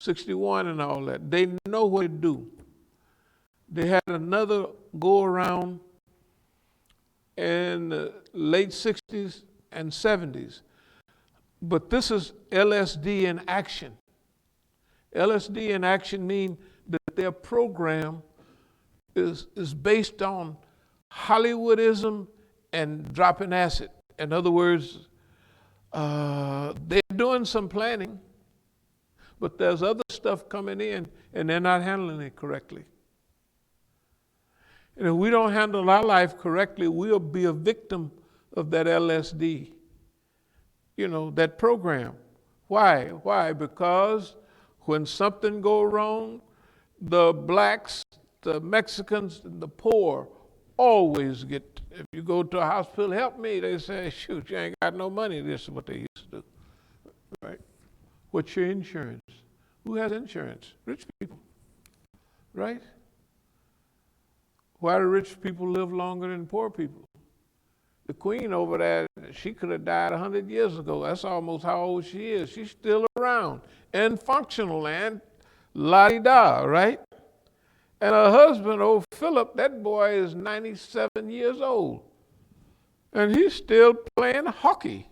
61 and all that. They know what to do. They had another go around in the late 60s and 70s. But this is LSD in action. LSD in action means that their program is based on Hollywoodism and dropping acid. In other words, they're doing some planning, but there's other stuff coming in and they're not handling it correctly. And if we don't handle our life correctly, we'll be a victim of that LSD, that program. Why? Why? Because when something goes wrong, the blacks, the Mexicans, and the poor always get, if you go to a hospital, help me, they say, shoot, you ain't got no money. This is what they used to do, right? What's your insurance? Who has insurance? Rich people, right? Why do rich people live longer than poor people? The queen over there, she could have died 100 years ago. That's almost how old she is. She's still around and functional and la-di-da, right? And her husband, old Philip, that boy is 97 years old. And he's still playing hockey.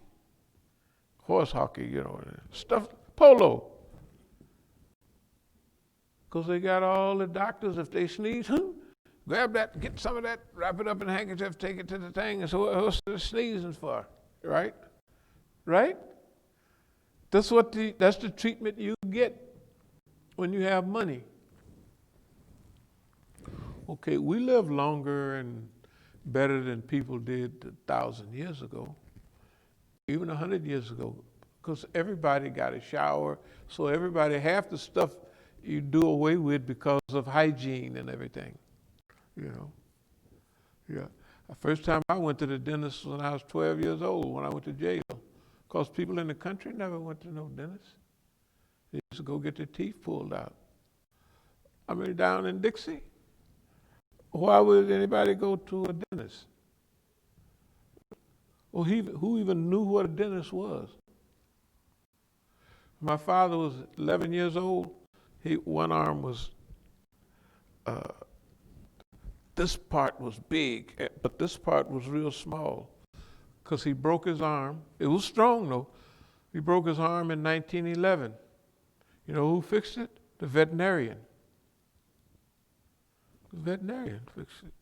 Horse hockey, stuff, polo. Because they got all the doctors, if they sneeze, grab that, get some of that, wrap it up in a handkerchief, take it to the thing, and so what's the sneezing for, right? Right? That's the treatment you get when you have money. Okay, we live longer and better than people did 1,000 years ago, even 100 years ago, because everybody got a shower, so everybody, half the stuff you do away with because of hygiene and everything. Yeah. The first time I went to the dentist when I was 12 years old, when I went to jail, because people in the country never went to no dentist. They used to go get their teeth pulled out. I mean, down in Dixie, why would anybody go to a dentist? Well, who even knew what a dentist was? My father was 11 years old. One arm was, this part was big, but this part was real small because he broke his arm. It was strong though. He broke his arm in 1911. You know who fixed it? The veterinarian. The veterinarian fixed it.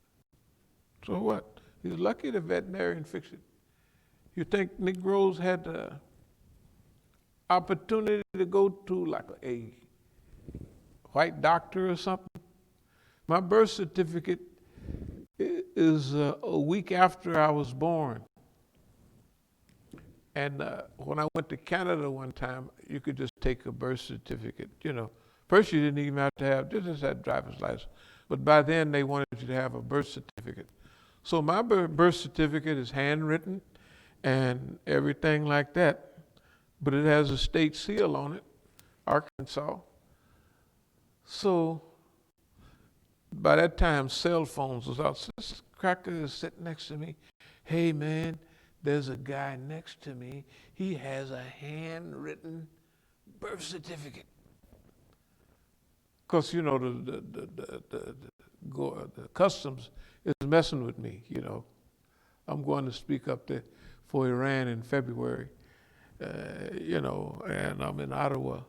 So what? He's lucky the veterinarian fixed it. You think Negroes had the opportunity to go to like a white doctor or something? My birth certificate is a week after I was born. And when I went to Canada one time, you could just take a birth certificate. First you didn't even have to have, just had driver's license. But by then they wanted you to have a birth certificate. So my birth certificate is handwritten and everything like that. But it has a state seal on it, Arkansas. So by that time, cell phones was out. So this cracker is sitting next to me. Hey man, there's a guy next to me. He has a handwritten birth certificate. Because the customs is messing with me. I'm going to speak up there for Iran in February. And I'm in Ottawa.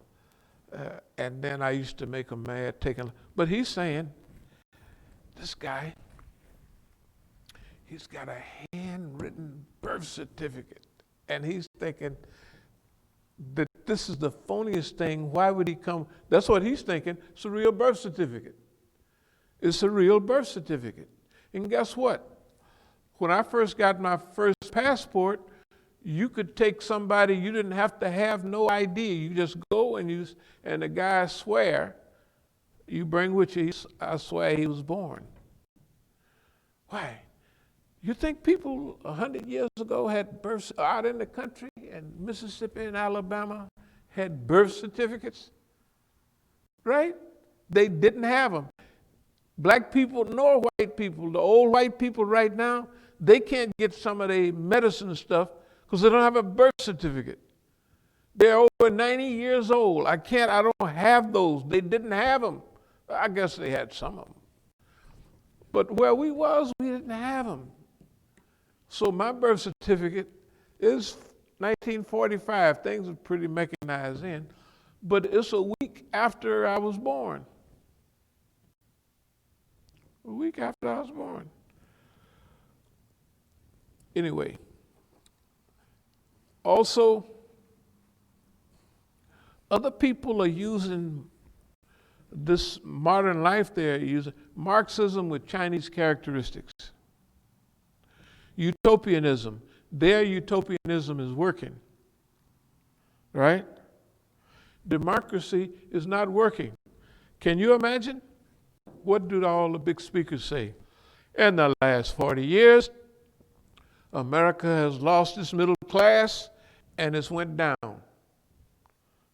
And then I used to make him mad, but he's saying, this guy, he's got a handwritten birth certificate. And he's thinking that this is the phoniest thing. Why would he come? That's what he's thinking. It's a real birth certificate. It's a real birth certificate. And guess what? When I first got my first passport, you could take somebody, you didn't have to have no ID. You just go and the guy swear, you bring with you, I swear he was born. Why? You think people 100 years ago had births out in the country, and Mississippi and Alabama had birth certificates? Right? They didn't have them. Black people nor white people, the old white people right now, they can't get some of their medicine stuff because they don't have a birth certificate. They're over 90 years old. I don't have those. They didn't have them. I guess they had some of them. But where we didn't have them. So my birth certificate is 1945. Things were pretty mechanized then. But it's a week after I was born. A week after I was born. Anyway. Also, other people are using this modern life they're using Marxism with Chinese characteristics. Utopianism. Their utopianism is working. Right? Democracy is not working. Can you imagine? What do all the big speakers say? In the last 40 years, America has lost its middle class and it's went down.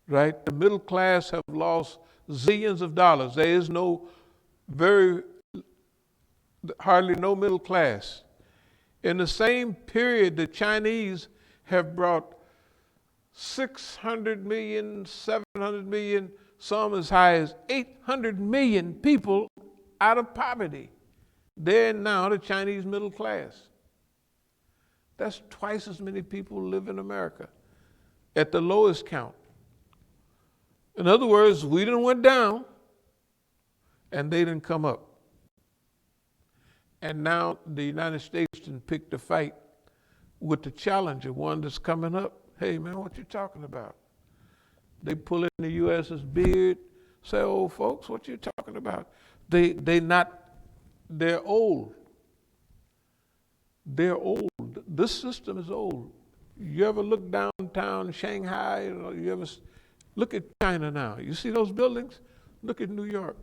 Right? The middle class have lost zillions of dollars. There is hardly no middle class. In the same period, the Chinese have brought 600 million, 700 million, some as high as 800 million people out of poverty. They're now the Chinese middle class. That's twice as many people live in America at the lowest count. In other words, we done went down and they didn't come up. And now the United States done picked a fight with the challenger, one that's coming up. Hey man, what you talking about? They pull in the U.S.'s beard, say, oh folks, what you talking about? They're old. They're old. This system is old. You ever look downtown Shanghai? You ever look at China now? You see those buildings? Look at New York.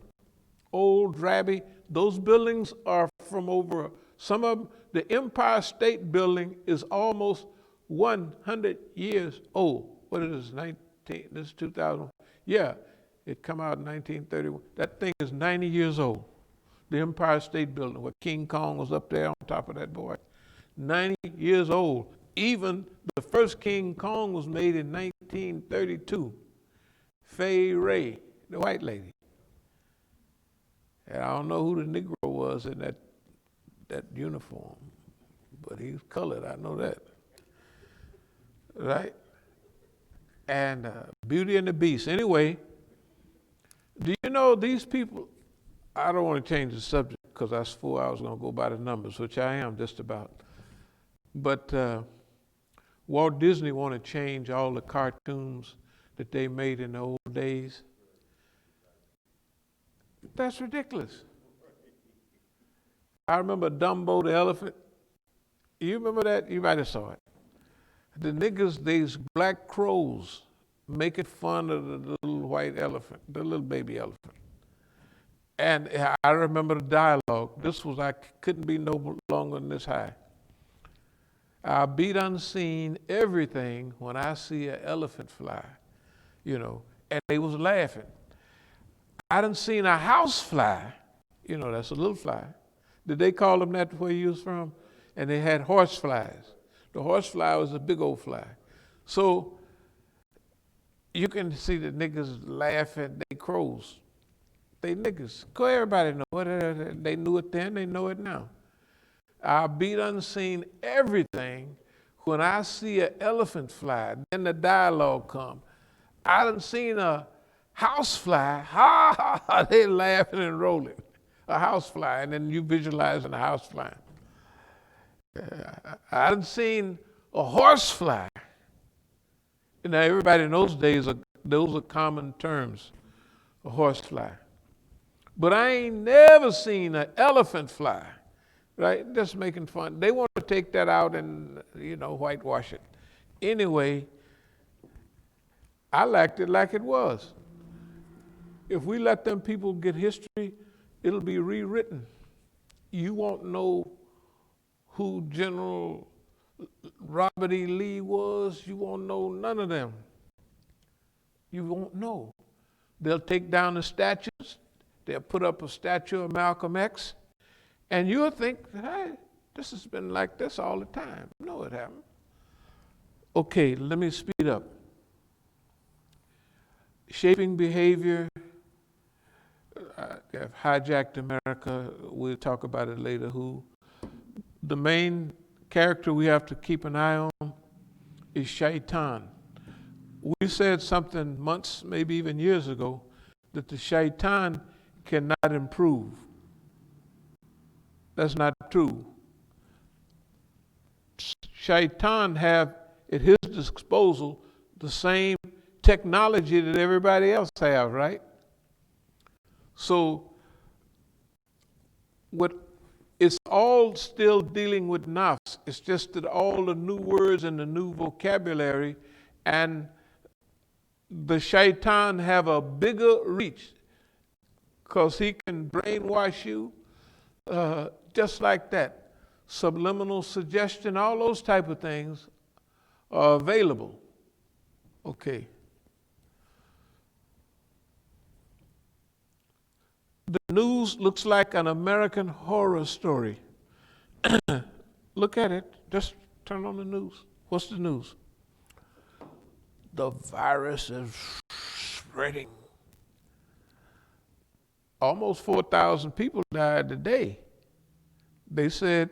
Old, drabby. Those buildings are from some of them, the Empire State Building is almost 100 years old. What is this, this is 2000? Yeah, it come out in 1931. That thing is 90 years old. The Empire State Building, where King Kong was up there on top of that boy. 90 years old. Even the first King Kong was made in 1932. Fay Ray, the white lady. And I don't know who the Negro was in that uniform, but he's colored, I know that. Right? And Beauty and the Beast. Anyway, do you know these people, I don't want to change the subject because I swore I was going to go by the numbers, which I am just about. But Walt Disney want to change all the cartoons that they made in the old days. That's ridiculous. I remember Dumbo the elephant. You remember that? You might have saw it. The niggas, these black crows, making fun of the little white elephant, the little baby elephant. And I remember the dialogue. I couldn't be no longer than this high. I'll beat unseen everything when I see an elephant fly, and they was laughing. I done seen a house fly, that's a little fly. Did they call them that where you was from? And they had horse flies. The horse fly was a big old fly. So you can see the niggas laughing, they crows. They niggas. Everybody know it. They knew it then, they know it now. I'll beat unseen everything when I see an elephant fly. Then the dialogue come. I done seen a house fly, ha ha ha, they laughing and rolling. A house fly, and then you visualizing a house fly. I done seen a horse fly. Everybody in those days, those are common terms, a horse fly. But I ain't never seen an elephant fly, right? Just making fun. They want to take that out and, whitewash it. Anyway, I liked it like it was. If we let them people get history, it'll be rewritten. You won't know who General Robert E. Lee was. You won't know none of them. You won't know. They'll take down the statues. They'll put up a statue of Malcolm X. And you'll think, hey, this has been like this all the time. No, it haven't. Okay, let me speed up. shaping behavior, have hijacked America. We'll talk about it later. Who the main character we have to keep an eye on is Shaitan. We said something months, maybe even years ago, that the Shaitan cannot improve. That's not true. Shaitan have at his disposal the same technology that everybody else have, right? So what it's all still dealing with nafs. It's just that all the new words and the new vocabulary, and the shaitan have a bigger reach because he can brainwash you just like that. Subliminal suggestion, all those type of things are available. Okay. The news looks like an American horror story. Look at it. Just turn on the news. What's the news? The virus is spreading. Almost 4,000 people died today. They said,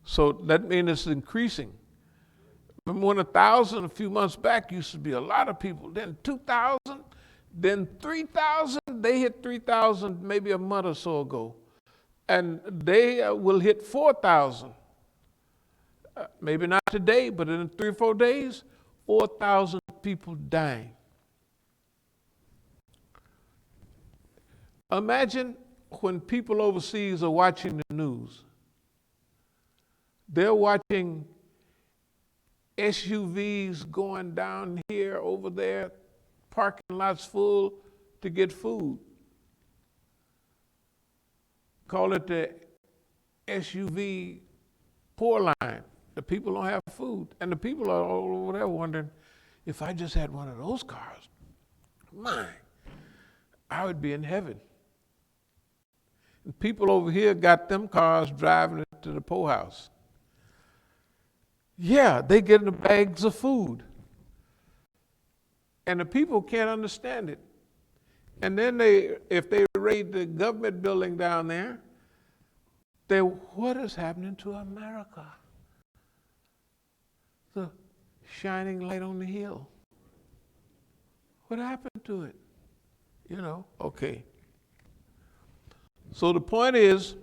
so that means it's increasing. Remember when 1,000 a few months back used to be a lot of people, then 2,000, then 3,000, they hit 3,000 maybe a month or so ago. And they will hit 4,000. Maybe not today, but in 3 or 4 days, 4,000 people dying. Imagine when people overseas are watching the news. They're watching SUVs going down here, over there, parking lots full to get food. Call it the SUV poor line. The people don't have food. And the people are all over there wondering, if I just had one of those cars, my, I would be in heaven. And people over here got them cars driving it to the poorhouse. Yeah, they get the bags of food. And the people can't understand it. And then if they raid the government building down there, what is happening to America? The shining light on the hill. What happened to it? Okay. So the point is,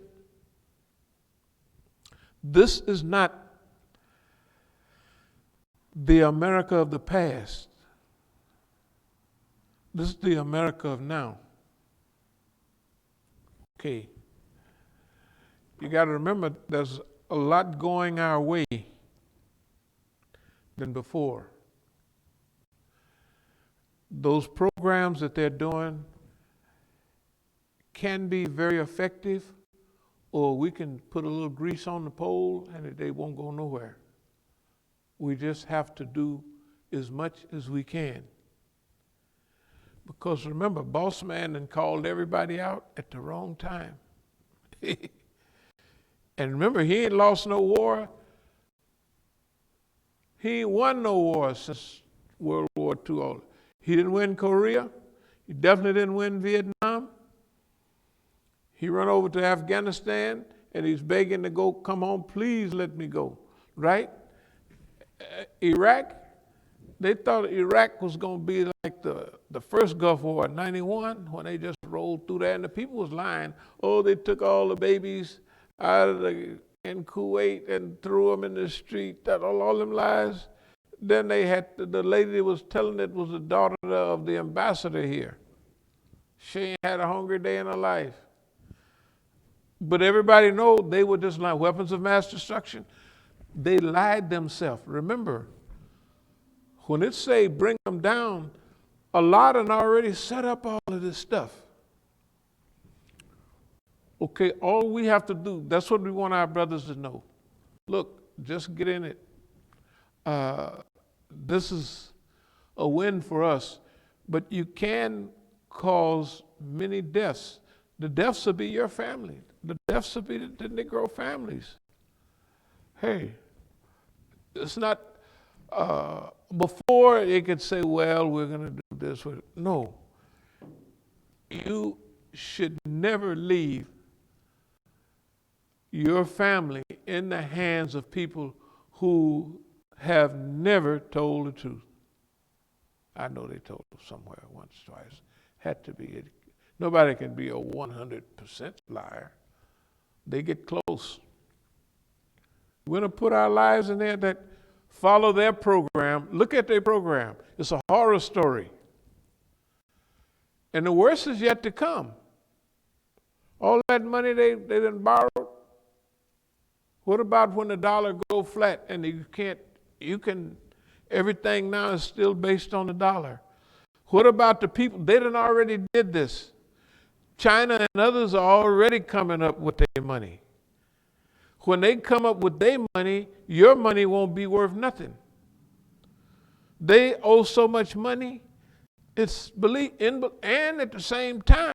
this is not the America of the past. This is the America of now. Okay. You got to remember, there's a lot going our way than before. Those programs that they're doing can be very effective, or we can put a little grease on the pole and they won't go nowhere. We just have to do as much as we can. Because remember, boss man done called everybody out at the wrong time. And remember, he ain't lost no war. He ain't won no war since World War II. He didn't win Korea. He definitely didn't win Vietnam. He run over to Afghanistan and he's begging to go, come home, please let me go, right? Iraq, they thought Iraq was going to be like the first Gulf War in 91 when they just rolled through there, and the people was lying. Oh, they took all the babies out of in Kuwait and threw them in the street, all them lies. Then they had, the lady that was telling it was the daughter of the ambassador here. She ain't had a hungry day in her life. But everybody know they were just like weapons of mass destruction. They lied themselves. Remember, when it say bring them down, a lot had already set up all of this stuff. Okay, all we have to do, that's what we want our brothers to know. Look, just get in it. This is a win for us, but you can cause many deaths. The deaths will be your family. The deaths will be the Negro families. Hey, it's not, before it could say, well, we're going to do this. No, you should never leave your family in the hands of people who have never told the truth. I know they told somewhere once, twice. Had to be. Nobody can be a 100% liar. They get close. We're going to put our lives in there that follow their program. Look at their program. It's a horror story. And the worst is yet to come. All that money they done borrowed. What about when the dollar go flat and everything now is still based on the dollar? What about the people? They done already did this. China and others are already coming up with their money. When they come up with their money, your money won't be worth nothing. They owe so much money, and at the same time,